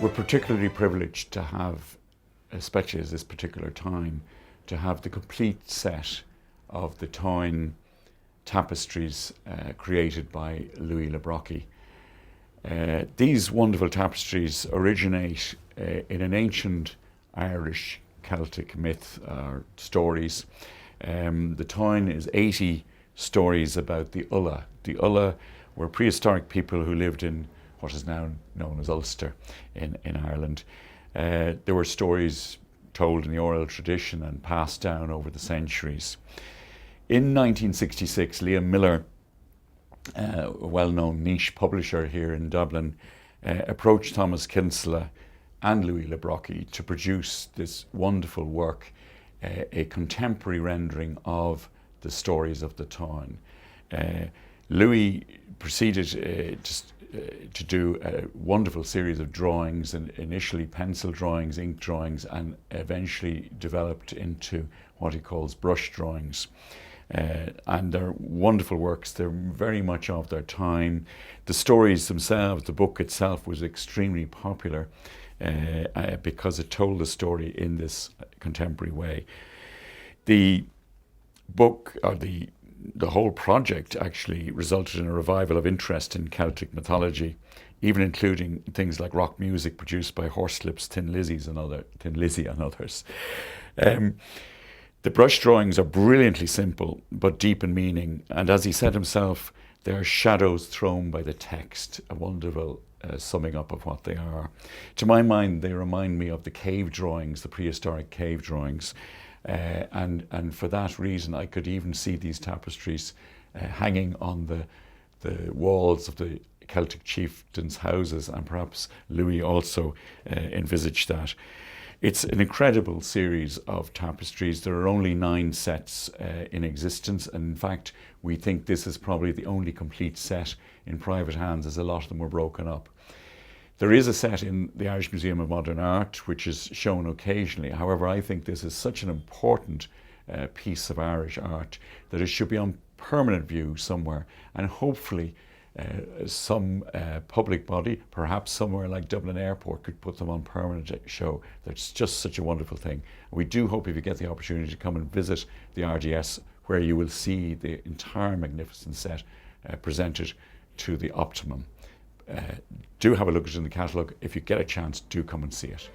We're particularly privileged to have, especially at this particular time, to have the complete set of the Tain tapestries created by Louis le Brocquy. These wonderful tapestries originate in an ancient Irish Celtic myth or stories. The Tain is 80 stories about the Ulaidh. The Ulaidh were prehistoric people who lived in what is now known as Ulster in Ireland. There were stories told in the oral tradition and passed down over the centuries. In 1966, Liam Miller, a well-known niche publisher here in Dublin, approached Thomas Kinsella and Louis le Brocquy to produce this wonderful work, a contemporary rendering of the stories of the Tain. Louis proceeded to do a wonderful series of drawings, and initially pencil drawings, ink drawings, and eventually developed into what he calls brush drawings. And they're wonderful works. They're very much of their time. The stories themselves, the book itself was extremely popular because it told the story in this contemporary way. The book, or the whole project, actually resulted in a revival of interest in Celtic mythology, even including things like rock music produced by Horslips, Thin Lizzy and others. The brush drawings are brilliantly simple but deep in meaning, and as he said himself, they are shadows thrown by the text, a wonderful summing up of what they are. To my mind, they remind me of the cave drawings, the prehistoric cave drawings. And for that reason, I could even see these tapestries hanging on the walls of the Celtic chieftains' houses, and perhaps Louis also envisaged that. It's an incredible series of tapestries. There are only 9 sets in existence, and in fact, we think this is probably the only complete set in private hands, as a lot of them were broken up. There is a set in the Irish Museum of Modern Art, which is shown occasionally. However, I think this is such an important piece of Irish art that it should be on permanent view somewhere, and hopefully some public body, perhaps somewhere like Dublin Airport, could put them on permanent show. That's just such a wonderful thing. We do hope, if you get the opportunity, to come and visit the RDS, where you will see the entire magnificent set presented to the optimum. Do have a look at it in the catalogue. If you get a chance, do come and see it.